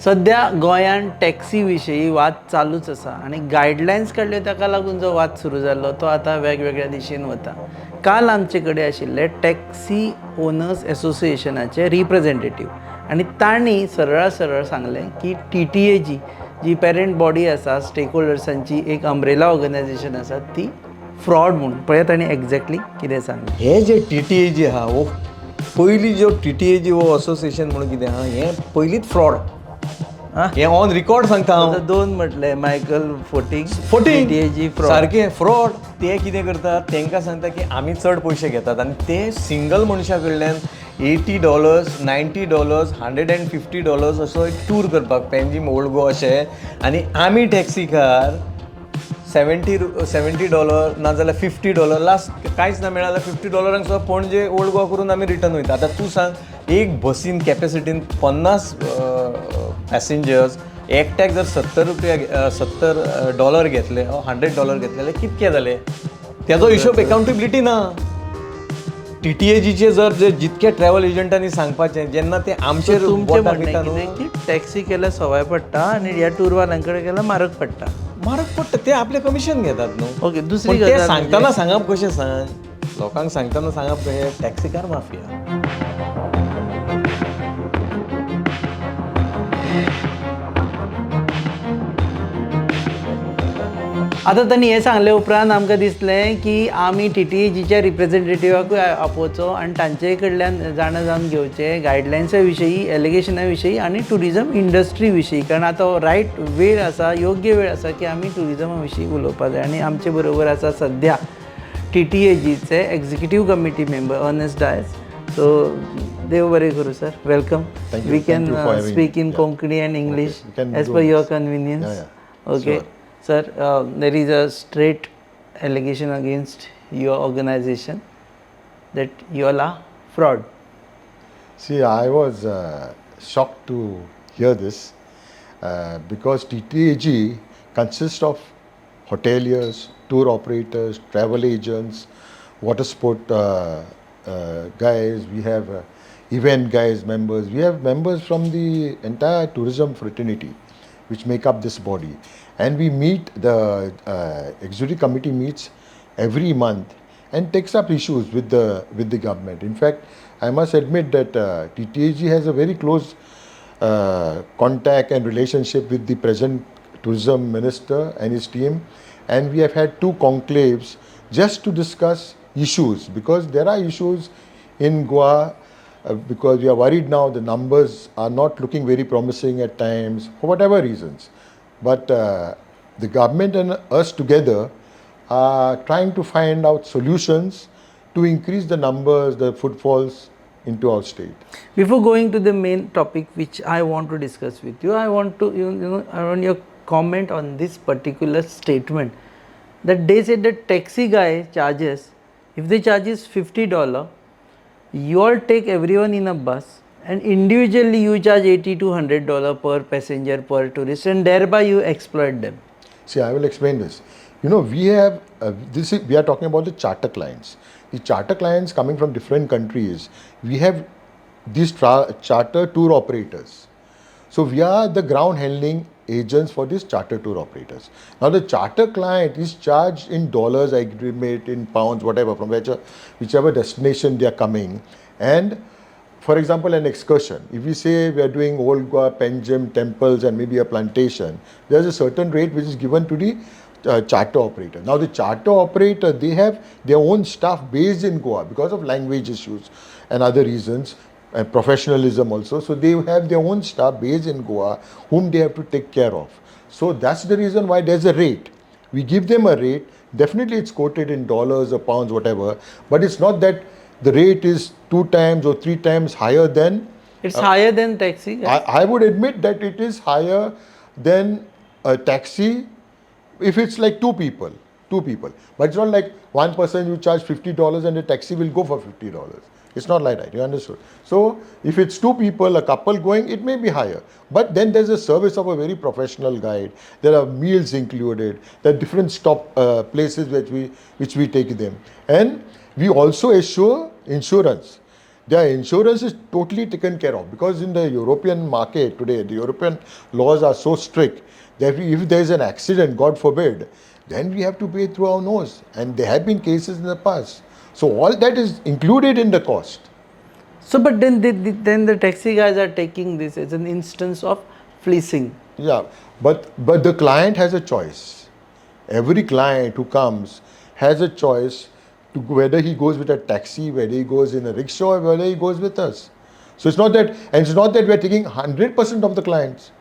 सध्या गोंयांत टॅक्सी विशयी वाद चालूच आसा आनी गायडलायन्स काडल्यो ताका लागून जो वाद सुरू जाल्लो तो आतां वेगवेगळ्या दिशेन वता. काल आमचे कडेन आशिल्ले टॅक्सी ओनर्स एसोसिएशनाचे रिप्रेझेंटेटीव आनी तांणी सरळ सांगलें की TTAG जी पेरंट बॉडी आसा स्टेक होल्डर्सांची एक अम्ब्रेला ऑर्गनायझेशन आसा ती फ्रॉड म्हणून पळय तांणी एक्झॅक्टली कितें सांगलें. हे जे TTAG आहा वो पयलीं जो TTAG वो असोसिएशन म्हणून कितें आहा हें पयलींच फ्रॉड. हें ऑन रिकॉर्ड सांगता हांव. दोन म्हटले मायकल फोटींग TTAG फ्रॉड सारकें फ्रॉड. ते कितें करतात तांकां सांगता की आमी चड पयशे घेतात आनी ते सिंगल मनशा कडल्यान $80, $90, $150 असो एक टूर करपाक पेंजीम ओल्ड गोवा अशें आनी आमी टॅक्सी कार $70 नाजाल्यार $50 लास्ट कांयच ना मेळ्ळां जाल्यार $50 सुद्दां पणजे ओल्ड गोवा करून आमी रिटर्न वयता. आतां तूं सांग एक बसीन कॅपेसिटीन 50 पॅसेंजर्स एकट्याक जर $70 घेतले $100 घेतले जाल्यार कितके जाले तेजो हिशोब अकाउंटेबिलिटी ना. TTAGचे जर जितके ट्रॅव्हल एजंटांनी सांगपाचें जेन्ना ते आमचेर तुमचें म्हणणें कितें की टॅक्सी केल्यार सवाय पडटा आनी ह्या टूरवाल्यांक कडेन केल्यार म्हारग पडटा ते आपले कमिशन घेतात न्हू. ओके. दुसरी ते गजाल सांगतना सांगप कशें सांग लोकांक सांगतना सांगप कशें टॅक्सी कार माफिया. आतां तांणी हें सांगले उपरांत आमकां दिसलें की आमी TTAGच्या रिप्रेझेंटेटिवाकूय आपोवचो आनी तांचे कडल्यान जाणा जावन घेवचें गायडलायन्सा विशयी एलिगेशना विशयी आनी ट्युरिजम इंडस्ट्री विशयी. कारण आतां रायट वेळ आसा योग्य वेळ आसा की आमी ट्युरिजमा विशीं उलोवपाक जाय. आनी आमचे बरोबर आसा सद्या TTAGचे executive committee member Ernest Dias. So देव बरें करूं sir. Welcome. We can speak in Konkani and English as per your convenience. Okay. Sir, there is a straight allegation against your organization that you all are fraud. See, I was shocked to hear this because TTAG consists of hoteliers, tour operators, travel agents, water sport guys, we have event guys, members. We have members from the entire tourism fraternity which make up this body. And we meet, the executive committee meets every month and takes up issues with the government. In fact, I must admit that TTAG has a very close contact and relationship with the present tourism minister and his team. And we have had 2 conclaves just to discuss issues, because there are issues in Goa because we are worried now the numbers are not looking very promising at times for whatever reasons. But the government and us together are trying to find out solutions to increase the numbers, the footfalls into our state. Before going to the main topic which I want to discuss with you, I want to I want your comment on this particular statement that they said that taxi guy charges, if they charges $50, you all take everyone in a bus and individually you charge $80 to $100 per passenger per tourist, and thereby you exploit them. See, I will explain this. You know, we have we are talking about the charter clients. The charter clients coming from different countries. We have these charter tour operators. So we are the ground handling agents for these charter tour operators. Now the charter client is charged in dollars, agreement in pounds, whatever, from whichever destination they are coming. And for example, an excursion. If we say we are doing Old Goa, Penjim, temples and maybe a plantation, there is a certain rate which is given to the charter operator. Now the charter operator, they have their own staff based in Goa because of language issues and other reasons, and professionalism also. So they have their own staff based in Goa whom they have to take care of. So that's the reason why there's a rate. We give them a rate. Definitely it's quoted in dollars or pounds, whatever, but it's not that the rate is 2 times or 3 times higher than... It's higher than taxi. Yes. I would admit that it is higher than a taxi if it's like 2 people. But it's not like one person you charge $50 and the taxi will go for $50. It's not like that, you understood? So if it's 2 people, a couple going, it may be higher. But then there's a service of a very professional guide. There are meals included. There are different stop places which we take them. And we also assure insurance. their insurance is totally taken care of, because in the European market today, the European laws are so strict that if there is an accident, God forbid, then we have to pay through our nose. And there have been cases in the past. So all that is included in the cost. So, but then the taxi guys are taking this as an instance of fleecing. Yeah, but the client has a choice. Every client who comes has a choice to whether he goes with a taxi, whether he goes in a rickshaw, or whether he goes with us. So it's not that, and it's not that we are taking 100% of the clients.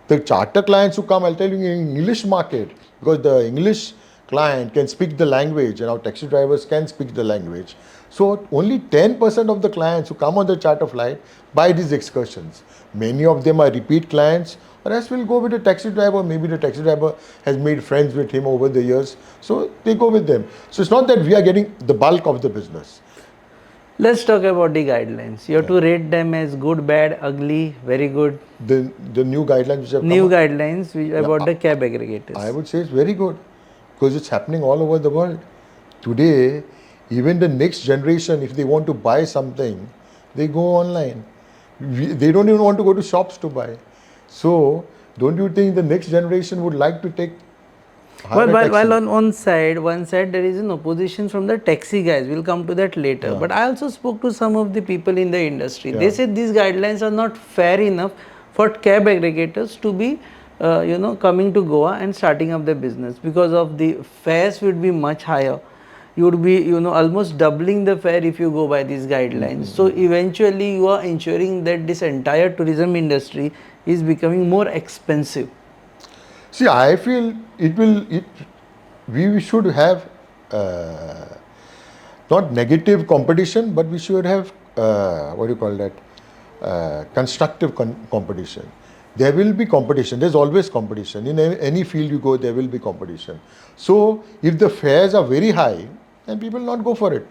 The charter clients who come, I'll tell you, in English market, because the English client can speak the language and our taxi drivers can speak the language. So only 10% of the clients who come on the charter flight buy these excursions. Many of them are repeat clients, or else will go with a taxi driver. Maybe the taxi driver has made friends with him over the years, so they go with them. So it's not that we are getting the bulk of the business. Let's talk about the guidelines. You have to rate them as good, bad, ugly, very good. The new guidelines which have New come up, guidelines about the cab aggregators. I would say it's very good, because it's happening all over the world. Today, even the next generation, if they want to buy something, they go online. They don't even want to go to shops to buy. So, don't you think the next generation would like to take higher taxi? While on one side there is an opposition from the taxi guys. We'll come to that later. But I also spoke to some of the people in the industry. They said these guidelines are not fair enough for cab aggregators to be, coming to Goa and starting up their business, because of the fares would be much higher. You would be, almost doubling the fare if you go by these guidelines. So eventually, you are ensuring that this entire tourism industry is becoming more expensive. See, I feel we should have not negative competition, but we should have, constructive competition. There will be competition. There's always competition. In any field you go, there will be competition. So, if the fares are very high, then people will not go for it.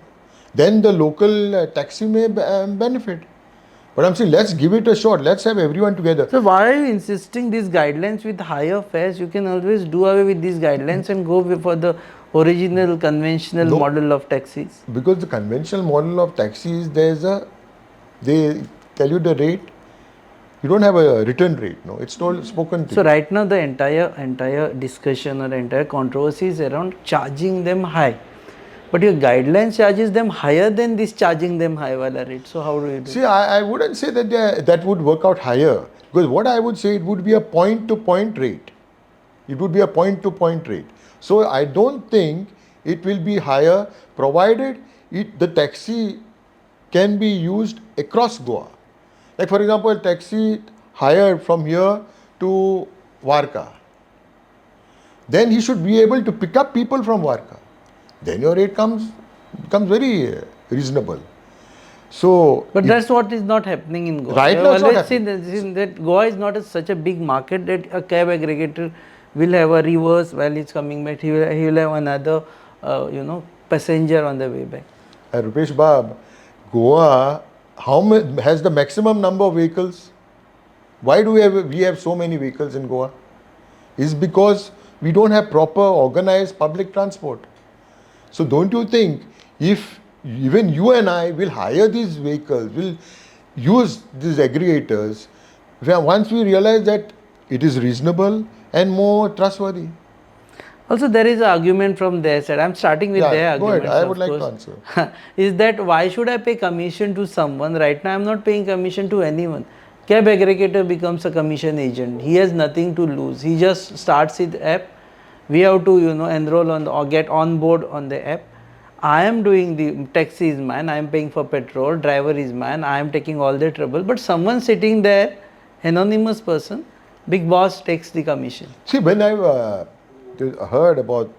Then the local taxi may benefit. But I'm saying, let's give it a shot. Let's have everyone together. So why are you insisting these guidelines with higher fares? You can always do away with these guidelines and go for the original conventional model of taxis. Because the conventional model of taxis, they tell you the rate. You don't have a written rate, no. It's told spoken to. So right now the entire discussion or entire controversy is around charging them high. But your guidelines charges them higher than this charging them high wala rate. So how do you do? See, I wouldn't say that that would work out higher. Because what I would say, it would be a point-to-point rate. It would be a point-to-point rate. So I don't think it will be higher, provided the taxi can be used across Goa. Like for example, a taxi hired from here to Varka. Then he should be able to pick up people from Varka. Then your rate becomes very reasonable. So, but that's what is not happening in Goa. Right now, it's not happening. That Goa is not such a big market that a cab aggregator will have a reverse while he's coming back. He will have another, passenger on the way back. Rupesh Bab, Goa has the maximum number of vehicles. Why do we have so many vehicles in Goa? It's because we don't have proper organized public transport. So don't you think if even you and I will hire these vehicles, will use these aggregators, once we realize that it is reasonable and more trustworthy? Also, there is an argument from their side. I'm starting with their argument. Go ahead. I would like to answer. Is that why should I pay commission to someone? Right now, I'm not paying commission to anyone. Cab aggregator becomes a commission agent. He has nothing to lose. He just starts his app. We have to, enroll on or get on board on the app. I am doing the taxi is mine. I am paying for petrol. Driver is mine. I am taking all the trouble. But someone sitting there, anonymous person, big boss takes the commission. See, when I've heard about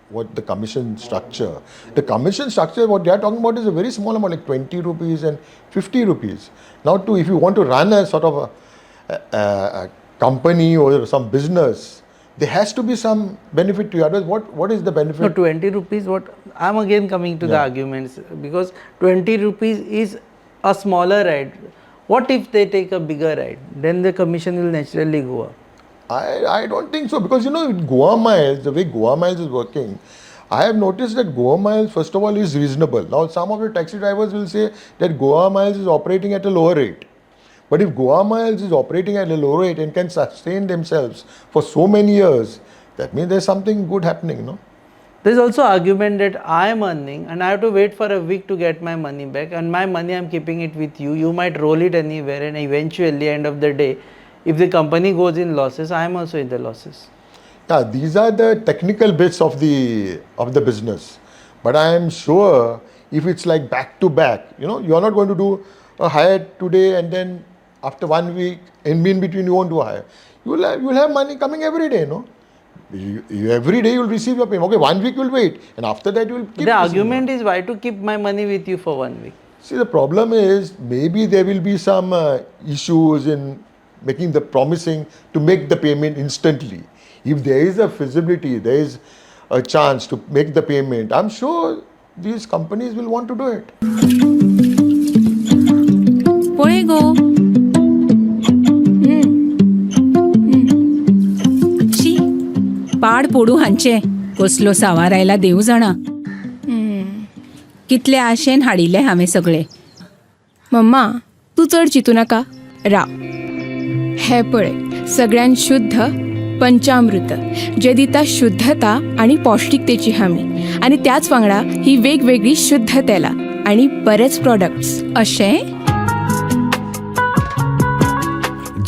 what the commission structure, what they are talking about is a very small amount, like 20 rupees and 50 rupees. Now, if you want to run a sort of a company or some business, there has to be some benefit to you. Otherwise, what is the benefit? No, 20 rupees, I'm again coming to the arguments, because 20 rupees is a smaller ride. What if they take a bigger ride? Then the commission will naturally go up. I don't think so, because Goa Miles, the way Goa Miles is working, I have noticed that Goa Miles, first of all, is reasonable. Now, some of the taxi drivers will say that Goa Miles is operating at a lower rate. But if Goa Miles is operating at a low rate and can sustain themselves for so many years, that means there's something good happening, no? There's also argument that I am earning and I have to wait for a week to get my money back, and my money I'm keeping it with you. You might roll it anywhere, and eventually, end of the day, if the company goes in losses, I am also in the losses. Yeah, these are the technical bits of the business. But I am sure if it's like back to back, you are not going to do a hire today and then after 1 week in between you won't do a hire. You will have money coming every day, no? Every day you will receive your payment. Okay, 1 week you will wait, and after that you will keep. The receiving. argument is why to keep my money with you for 1 week. See, the problem is maybe there will be some issues in making the promising to make the payment instantly. If there is a feasibility, there is a chance to make the payment, I'm sure these companies will want to do it. पळे go she पाड पोडू हांचे कसलो सावार आयला देव जाणा कितले आशेन हाडिल्ले हांवें सगळे मम्मा तू चड चिंतू नाका राव हे पळय सगळ्यान शुद्ध पंचामृत जे दिता शुद्धता आणि पौष्टिकतेची हमी आणि त्याच वांगडा ही वेगवेगळी शुद्ध तेलां आणि बरेच प्रोडक्ट्स अशें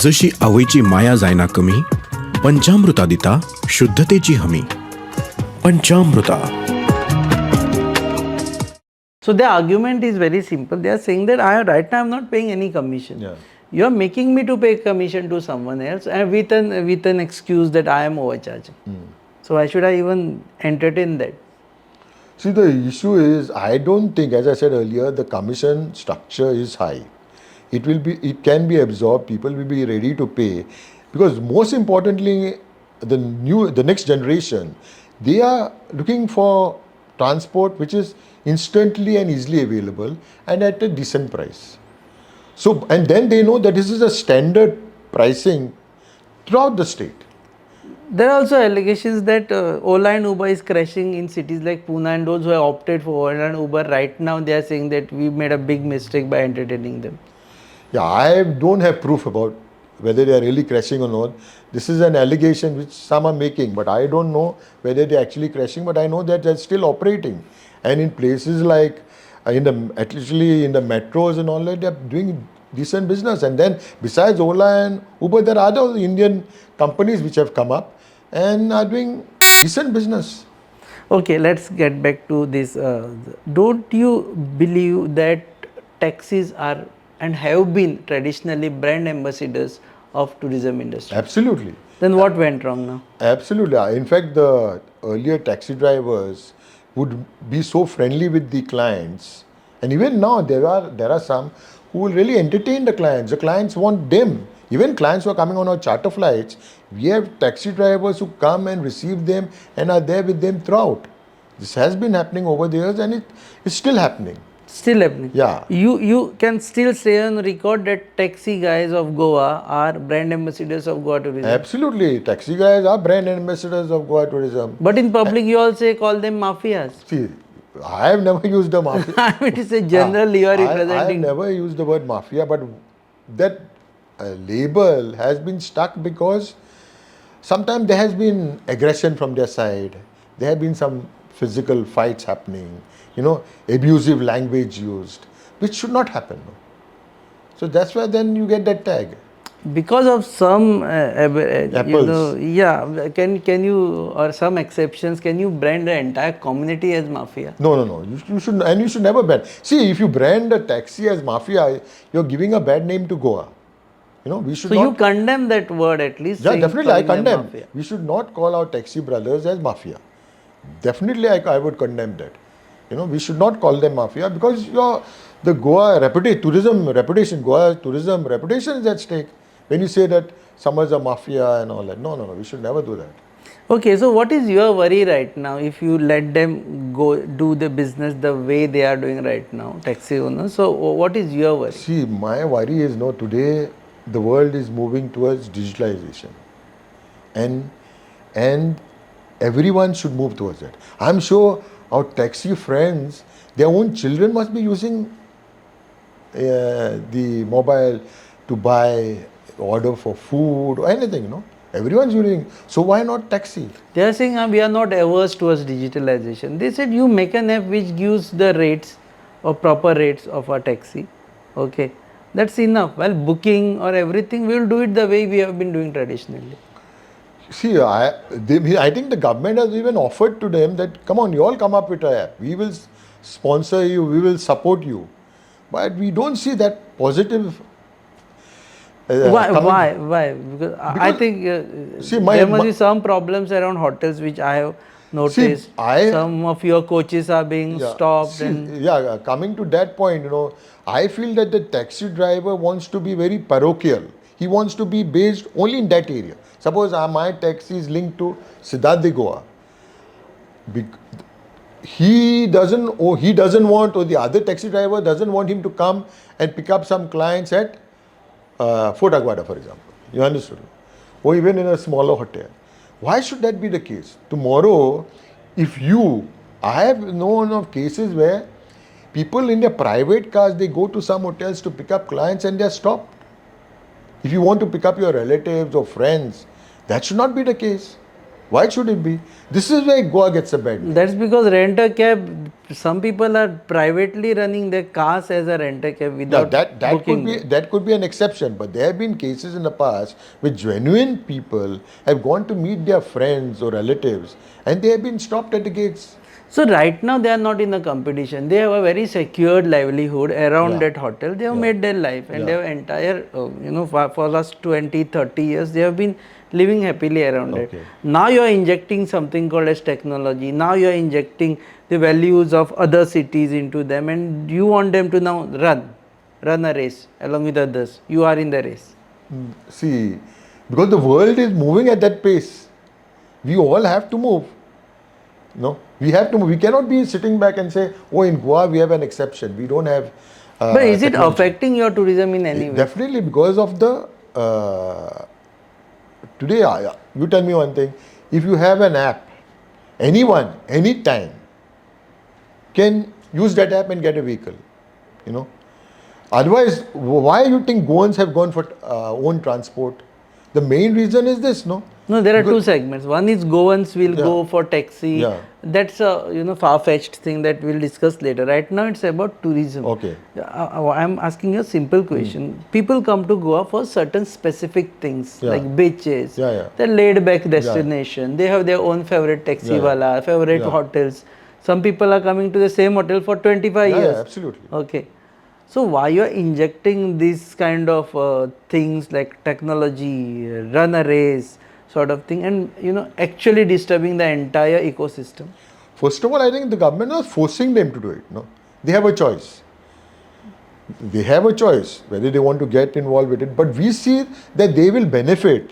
जशी आवयची माया जायना कमी पंचामृता दिता शुद्धतेची हमी पंचामृता. So the argument is very simple. They are saying that right now I'm not paying any commission. Yeah. You are making me to pay commission to someone else, and with an excuse that I am overcharging. So why should I even entertain that? See, the issue is, I don't think, as I said earlier, the commission structure is high. It can be absorbed. People will be ready to pay, because most importantly, the next generation, they are looking for transport which is instantly and easily available and at a decent price. So, and then they know that this is a standard pricing throughout the state. There are also allegations that Ola and Uber is crashing in cities like Pune, and those who have opted for Ola and Uber right now, they are saying that we made a big mistake by entertaining them. Yeah, I don't have proof about whether they are really crashing or not. This is an allegation which some are making, but I don't know whether they are actually crashing, but I know that they're still operating. And in places like, actually in the metros and all that, they're doing decent business. And then besides Ola and Uber, there are other Indian companies which have come up and are doing decent business. Okay, let's get back to this. Don't you believe that taxis are and have been traditionally brand ambassadors of tourism industry? Absolutely. Then what went wrong now? Absolutely. In fact, the earlier taxi drivers would be so friendly with the clients, and even now there are some who will really entertain the clients. The clients want them. Even clients who are coming on our charter flights, we have taxi drivers who come and receive them and are there with them throughout. This has been happening over the years, and it is still happening. Still happening. Yeah. You can still say on record that taxi guys of Goa are brand ambassadors of Goa tourism. Absolutely. Taxi guys are brand ambassadors of Goa tourism. But in public you all say call them mafias. See, I have never used the mafia. I mean, it's a general you are I have representing. never used the word mafia, but that label has been stuck because sometimes there has been aggression from their side. There have been some physical fights happening, abusive language used, which should not happen. So that's why then you get that tag. Because of some Apples. can you, or some exceptions, can you brand the entire community as mafia? No. You should never ban. See, if you brand a taxi as mafia, you're giving a bad name to Goa. We should So not. you condemn that word at least. Yeah, saying definitely I calling them condemn. mafia. We should not call our taxi brothers as mafia. Definitely I would condemn that. We should not call them mafia, because the Goa tourism reputation is at stake. When you say that someone's a mafia and all that. No, we should never do that. Okay, so what is your worry right now if you let them go do the business the way they are doing right now, taxi owners? So what is your worry? See, my worry is, today the world is moving towards digitalization. And everyone should move towards that. I'm sure our taxi friends, their own children must be using the mobile to buy, order for food or anything, Everyone's using. So why not taxi? They are saying we are not averse towards digitalization. They said you make an app which gives the rates or proper rates of a taxi. Okay, that's enough. Well, booking or everything, we will do it the way we have been doing traditionally. See, I think the government has even offered to them that, come on, you all come up with an app. We will sponsor you, we will support you. But we don't see that positive. Why? Because I think there must be some problems around hotels which I have noticed. Some of your coaches are being stopped. Coming to that point, I feel that the taxi driver wants to be very parochial. He wants to be based only in that area. Suppose my taxi is linked to Siddharth Goa. He doesn't want, or the other taxi driver doesn't want him to come and pick up some clients at Fort Aguada, for example. You understood? Or even in a smaller hotel. Why should that be the case? Tomorrow, I have known of cases where people in their private cars, they go to some hotels to pick up clients and they are stopped. If you want to pick up your relatives or friends, that should not be the case. Why should it be? This is where Goa gets a bad name. That's because rent-a-cab, some people are privately running their cars as a rent-a-cab without booking. That could be an exception, but there have been cases in the past where genuine people have gone to meet their friends or relatives and they have been stopped at the gates. So right now they are not in a competition. They have a very secured livelihood around that hotel. They have made their life and they have entire, for last 20, 30 years, they have been living happily around it. Now you are injecting something called as technology. Now you are injecting the values of other cities into them and you want them to now run a race along with others. You are in the race. See, because the world is moving at that pace. We all have to move. We have to move. We cannot be sitting back and say, oh, in Goa we have an exception. We don't have but is it affecting your tourism in any way? Definitely, because of the today, you tell me one thing. If you have an app, anyone, anytime can use that app and get a vehicle. Otherwise, why you think Goans have gone for own transport? The main reason is this, No, there are two segments. One is Goans will go for taxi. That's a far-fetched thing that we'll discuss later. Right now it's about tourism. Okay. I'm asking you a simple question. People come to Goa for certain specific things like beaches. They're laid-back destination. They have their own favorite taxi wala, favorite hotels. Some people are coming to the same hotel for 25 years. Yeah, absolutely. Okay. So why you are injecting these kind of things like technology, run a race sort of thing and actually disturbing the entire ecosystem? First of all, I think the government is forcing them to do it. They have a choice. They have a choice whether they want to get involved with it. But we see that they will benefit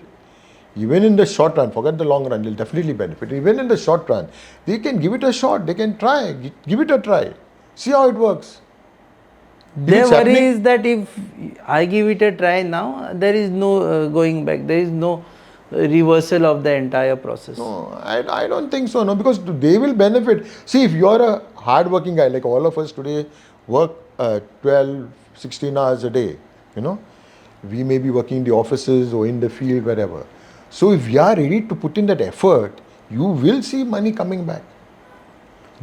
even in the short run. Forget the long run, they'll definitely benefit. Even in the short run, they can give it a shot. They can try, give it a try. See how it works. Their worry is that if I give it a try now, there is no going back. There is no reversal of the entire process. No, I don't think so. No, because they will benefit. See, if you're a hard-working guy, like all of us today, work 12, 16 hours a day, we may be working in the offices or in the field, wherever. So if we are ready to put in that effort, you will see money coming back.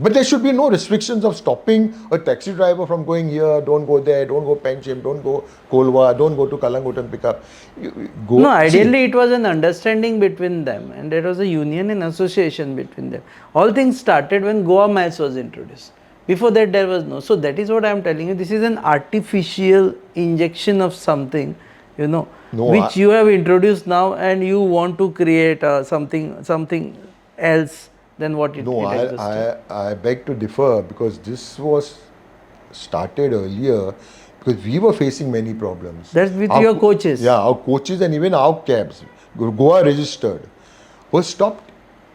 But there should be no restrictions of stopping a taxi driver from going here, don't go there, don't go Penchim, don't go Kolwa, don't go to Kalangut and pick up. Ideally it was an understanding between them and there was a union and association between them. All things started when Goa Miles was introduced. Before that there was no. So that is what I am telling you. This is an artificial injection of something, which you have introduced now and you want to create something else than what it existed. I beg to differ because this was started earlier because we were facing many problems. That's with your coaches. Yeah, our coaches and even our cabs, Goa registered, were stopped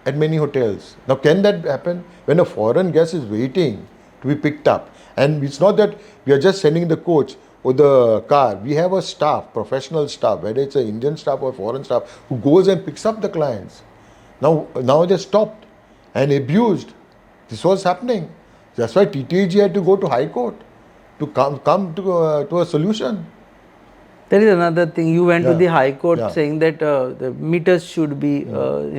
at many hotels. Now can that happen when a foreign guest is waiting to be picked up? And it's not that we are just sending the coach or the car. We have a staff, professional staff, whether it's an Indian staff or foreign staff, who goes and picks up the clients. Now they're stopped. and abused. This was happening. That's why TTAG had to go to High Court to come to a solution. There is another thing. You went to Yeah. the High Court Yeah. saying that the meters should be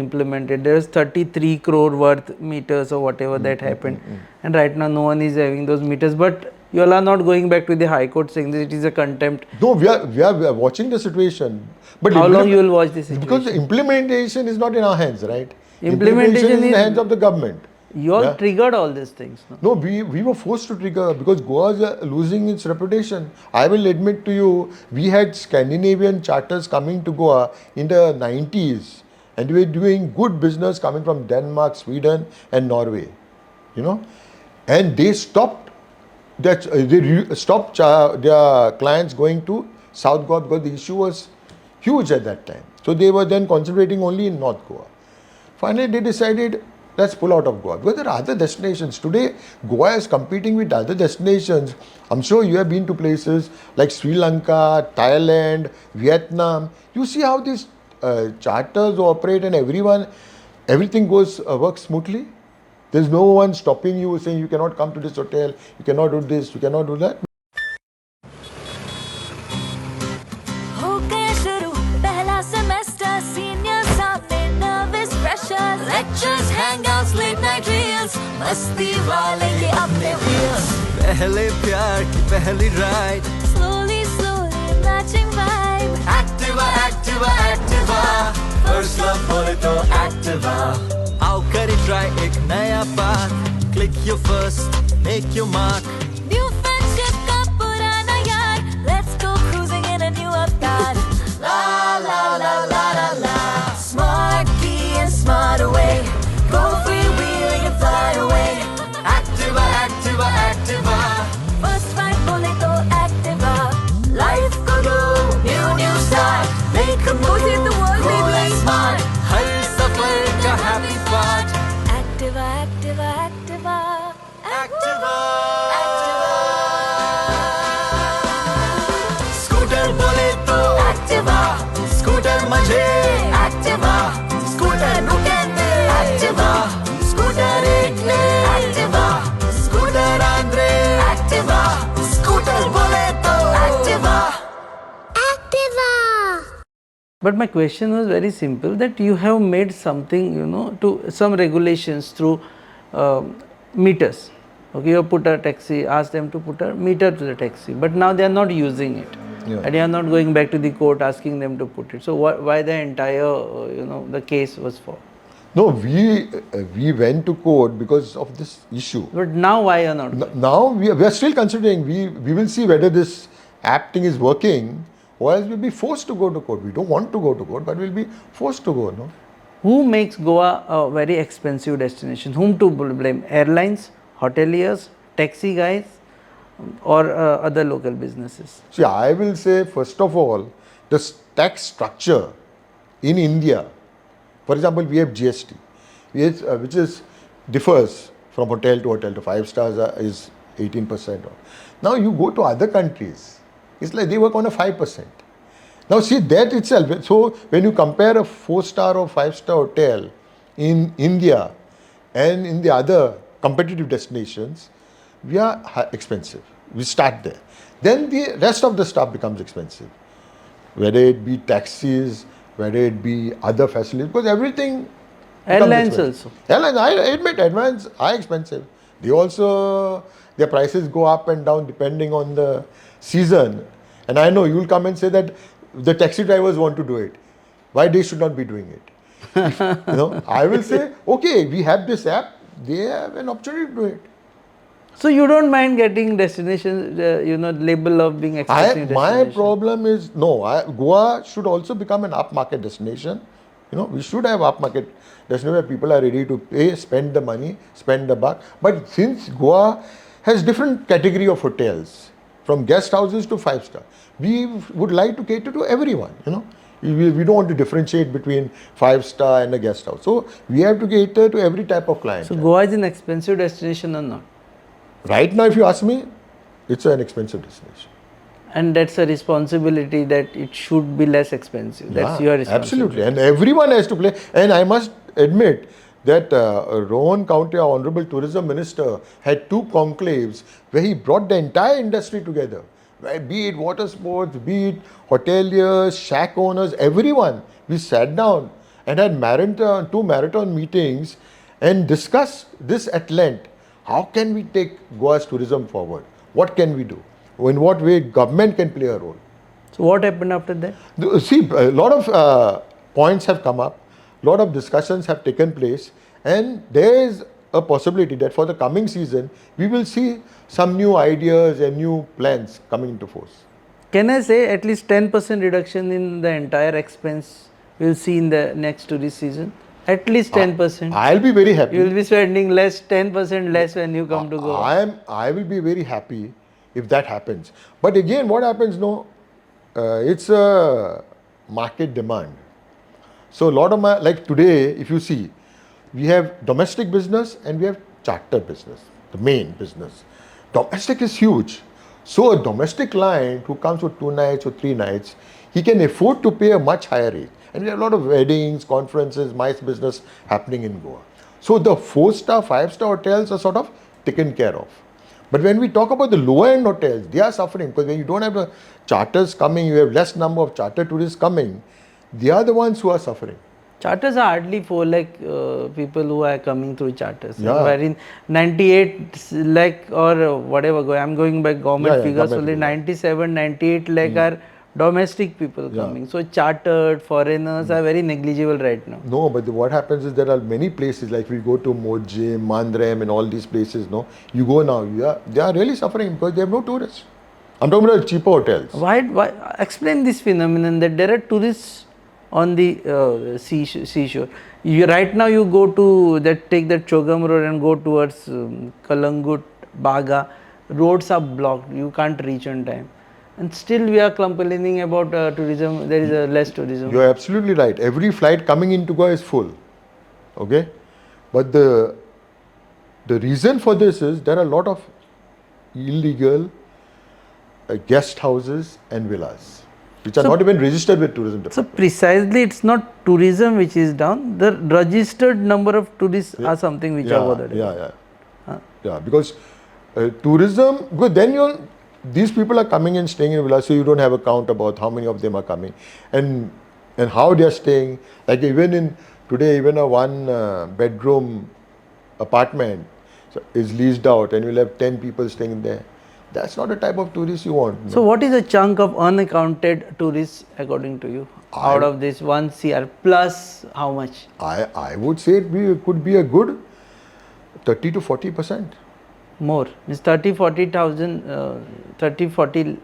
implemented. There is 33 crore worth meters or whatever that happened, and right now no one is having those meters. But you all are not going back to the High Court saying that it is a contempt. No, we are watching the situation. But How long you will watch this situation? Because the implementation is not in our hands, right? Implementation is in the is- hands of the government. You all Yeah. triggered all these things. No? No, we were forced to trigger because Goa is losing its reputation. I will admit to you, we had Scandinavian charters coming to Goa in the 90s, and we were doing good business coming from Denmark, Sweden, and Norway. You know, and they stopped that stopped their clients going to South Goa because the issue was huge at that time. So they were then concentrating only in North Goa. Finally, they decided, let's pull out of Goa. Because there are other destinations. Today, Goa is competing with other destinations. I'm sure you have been to places like Sri Lanka, Thailand, Vietnam. You see how these charters operate and everything works smoothly. There's no one stopping you saying you cannot come to this hotel, you cannot do this, you cannot do that. हो गया शुरू पहला semester senior सामने nervous freshers lectures hangouts late night reels मस्ती वाले ये अपने wheels पहले प्यार की पहली ride slowly slowly matching vibe Activa Activa Activa first love बोले तो एक्टिवा आओ करें ट्राई एक नया path click your first make your mark new friendship का पुराना यार let's go cruising in a new avatar la la la la la la smart key and smart away go freewheeling and fly away Activa Activa Activa first ride बोले तो activa life को do new start make a move in the world baby smart हर सफर का happy part activa activa activa Activa scooter बोले तो activa scooter मजे activa scooter नु कहते activa scooter एक ले activa scooter Andre activa scooter बोले तो activa activa But my question was very simple, that you have made something, to some regulations through meters. Okay, you have put a taxi, ask them to put a meter to the taxi, but now they are not using it. Yeah. And you are not going back to the court asking them to put it. So why the entire, the case was for? No, we went to court because of this issue. But now why you are not? Now we are still considering. We will see whether this app thing is working, or else we'll be forced to go to court. We don't want to go to court, but we'll be forced to go. No. Who makes Goa a very expensive destination? Whom to blame? Airlines, hoteliers, taxi guys, or other local businesses? See, I will say first of all, the tax structure in India. For example, we have GST, which differs from hotel to hotel. To 5 stars is 18%. Now you go to other countries, it's like they work on a 5%. Now see that itself. So when you compare a 4-star or 5-star hotel in India and in the other competitive destinations, we are expensive. We start there. Then the rest of the stuff becomes expensive. Whether it be taxis, whether it be other facilities, because everything becomes Airlines expensive. also. Airlines, I admit, airlines are expensive. They also, their prices go up and down depending on the season. And I know you'll come and say that the taxi drivers want to do it. Why they should not be doing it? I will say, okay, we have this app, they have an opportunity to do it. So you don't mind getting destination, label of being expensive My destination? problem is, Goa should also become an upmarket destination. We should have upmarket destination where people are ready to pay, spend the money, spend the buck. But since Goa has different category of hotels, from guest houses to 5-star, we would like to cater to everyone, We don't want to differentiate between 5-star and a guest house. So we have to cater to every type of client. So Goa is an expensive destination or not? Right now, if you ask me, it's an expensive destination. And that's a responsibility that it should be less expensive. That's Yeah, your responsibility. absolutely. And everyone has to play. And I must admit, that Rowan County, our Honorable Tourism Minister, had 2 conclaves where he brought the entire industry together. Right? Be it water sports, be it hoteliers, shack owners, everyone. We sat down and had 2 marathon meetings and discussed this at length. How can we take Goa's tourism forward? What can we do? In what way government can play a role? So what happened after that? See, a lot of points have come up, a lot of discussions have taken place, and there is a possibility that for the coming season, we will see some new ideas and new plans coming into force. Can I say at least 10% reduction in the entire expense we'll see in the next tourist season? At least 10%. I'll be very happy. You will be spending less, 10% less when you come to Goa. I will be very happy if that happens. But again, what happens? No, it's a market demand. So a lot of like today, if you see, we have domestic business and we have charter business, the main business. Domestic is huge. So a domestic client who comes for 2 nights or 3 nights, he can afford to pay a much higher rate. And we have a lot of weddings, conferences, MICE business happening in Goa. So the 4-star, 5-star hotels are sort of taken care of. But when we talk about the lower end hotels, they are suffering because when you don't have the charters coming, you have less number of charter tourists coming, they are the ones who are suffering. Charters are hardly 4 lakh people who are coming through charters. Yeah. Wherein 98 lakh or whatever, I'm going by government figures, government only figures. 97, 98 lakh are domestic people coming. So chartered foreigners are very negligible right now. No, but what happens is there are many places like we go to Moje, Mandrem and all these places, no? You go now, they are really suffering because they have no tourists. I'm talking about cheaper hotels. Why explain this phenomenon that there are tourists on the seashore? Right now you go to take that Chogam road and go towards Kalangut, Baga. Roads are blocked. You can't reach on time. And still we are complaining about tourism. There is less tourism. You are absolutely right. Every flight coming into Goa is full. Okay? But the reason for this is there are a lot of illegal guest houses and villas which are not even registered with tourism So department. precisely it's not tourism which is down. The registered number of tourists are something which are bothered. Yeah, because tourism, because then these people are coming and staying in villas, so you don't have a count about how many of them are coming and how they are staying. Like even today, even a 1 bedroom apartment is leased out and you'll have 10 people staying there. That's not the type of tourist you want. No? So what is the chunk of unaccounted tourists according to you? Out of this 1 CR plus how much? I would say it could be a good 30 to 40%. More. Means 30-40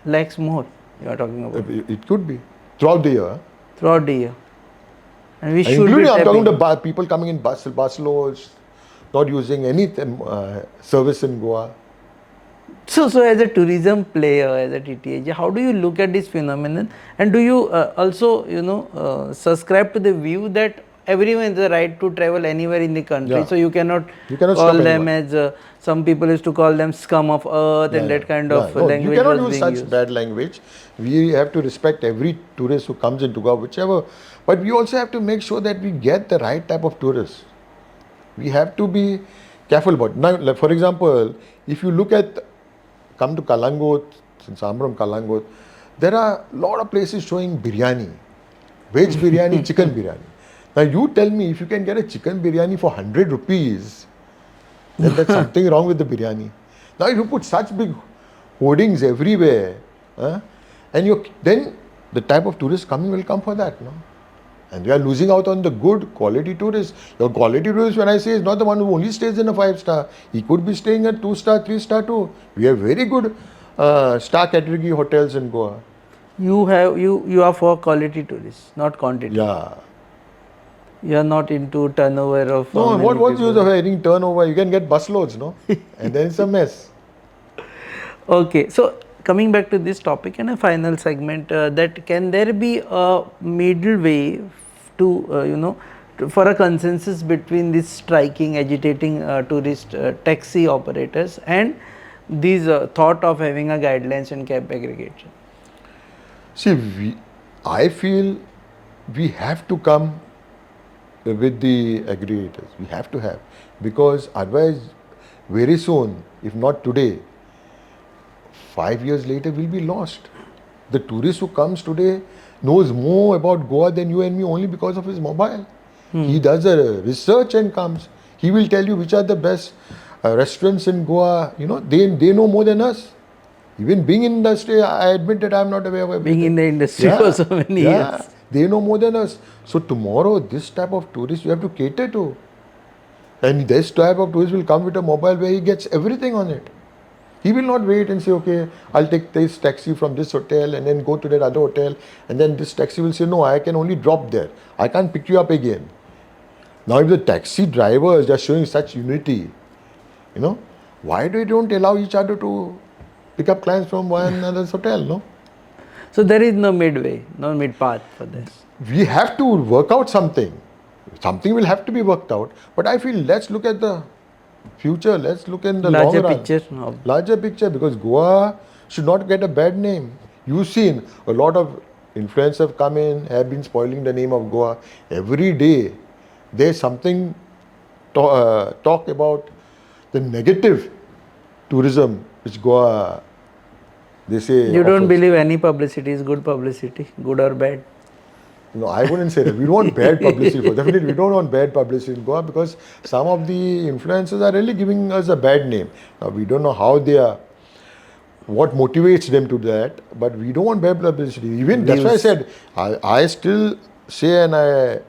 lakhs more you are talking about. It could be throughout the year. Throughout the year. And we should Including, be I'm talking tapping. about people coming in bus loads, not using any service in Goa. So as a tourism player, as a TTAG, how do you look at this phenomenon? And do you also, subscribe to the view that everyone has the right to travel anywhere in the country? Yeah. So you cannot stop call them anyone. as, some people used to call them scum of earth and that kind of No, language you cannot was use being such used. bad language. We have to respect every tourist who comes into Goa, whichever. But we also have to make sure that we get the right type of tourists. We have to be careful about it. Now, like for example, if you come to Kalangut, since I'm from Kalangut, there are a lot of places showing biryani, veg biryani, chicken biryani. Now you tell me if you can get a chicken biryani for 100 rupees, then there's something wrong with the biryani. Now you put such big hoardings everywhere, and then the type of tourists coming will come for that, no? And we are losing out on the good quality tourists. Your quality tourist, when I say, is not the one who only stays in a 5-star. He could be staying at 2-star, 3-star too. We have very good star category hotels in Goa. You are for quality tourists, not quantity. Yeah. You are not into turnover of. No, how many what's people. use of having turnover? You can get busloads, no? And then it's a mess. Okay, so coming back to this topic and a final segment, that can there be a middle way to for a consensus between this striking, agitating tourist taxi operators and these thought of having a guidelines and cab aggregation? See, I feel we have to come with the aggregators. We have to have, because otherwise, very soon, if not today, 5 years later, we'll be lost. The tourist who comes today knows more about Goa than you and me only because of his mobile. He does a research and comes. He will tell you which are the best restaurants in Goa. You know, they know more than us. Even being in industry, I admit that I'm not aware of everything. Being in the industry for so many years. They know more than us. So tomorrow, this type of tourist you have to cater to. And this type of tourist will come with a mobile where he gets everything on it. He will not wait and say, okay, I'll take this taxi from this hotel and then go to that other hotel. And then this taxi will say, no, I can only drop there. I can't pick you up again. Now, if the taxi drivers are showing such unity, you know, why they don't allow each other to pick up clients from one another's hotel, no? So there is no midway, no mid path for this. We have to work out something. Something will have to be worked out. But I feel let's look at the future. Let's look in the Larger long run. picture of- Larger picture, because Goa should not get a bad name. You've seen a lot of influencers have come in, have been spoiling the name of Goa. Every day there's something talk about the negative tourism which Goa, they say. You don't offers. believe any publicity is good publicity, good or bad? No, I wouldn't say that. We don't want bad publicity. Definitely, we don't want bad publicity in Goa, because some of the influencers are really giving us a bad name. Now, we don't know how they are, what motivates them to that, but we don't want bad publicity. Even that's why I said, I still say, and I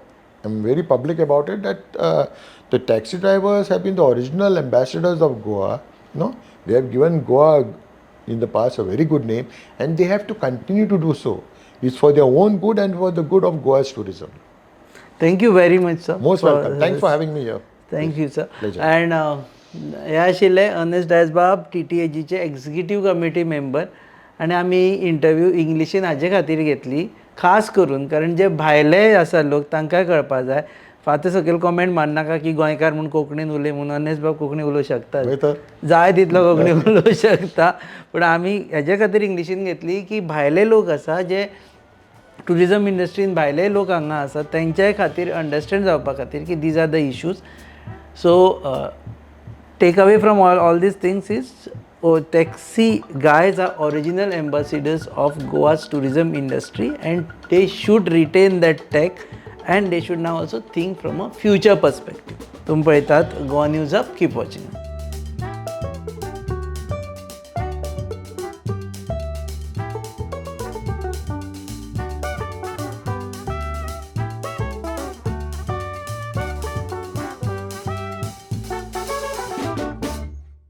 am very public about it, that the taxi drivers have been the original ambassadors of Goa. No, they have given Goa in the past a very good name, and they have to continue to do so. It's for their own good and for the good of Goa's tourism. Thank you very much, sir. Most for welcome. Thanks for having me here. Thank you, sir. Pleasure. And हे आशिल्ले Ernest डायसबाब TTAGचे executive committee member आनी आमी interview इंग्लिशीन हाजे खातीर घेतली खास करून कारण जे भायले आसा लोक तांकांय कळपा जाय फातर सकयल कॉमेंट मारनाका की गोंयकार म्हूण कोंकणीन उलय म्हणून अर्नेस्ट बाब कोंकणी उलोवंक शकता हय तर. जाय तितलो कोंकणी उलोवंक शकता पूण आमी हेजे खातीर इंग्लिशीन घेतली की भायले लोक आसा जे टुरिजम इंडस्ट्रीन भायले लोक हांगा आसात तेंच्याय खातीर अंडरस्टँड जावपा खातीर की these are the issues so take away from all these things is taxi guys are original ambassadors of Goa's tourism industry and they should retain that tag and they should now also think from a future perspective. तुम पळयतात Goa news up, keep watching.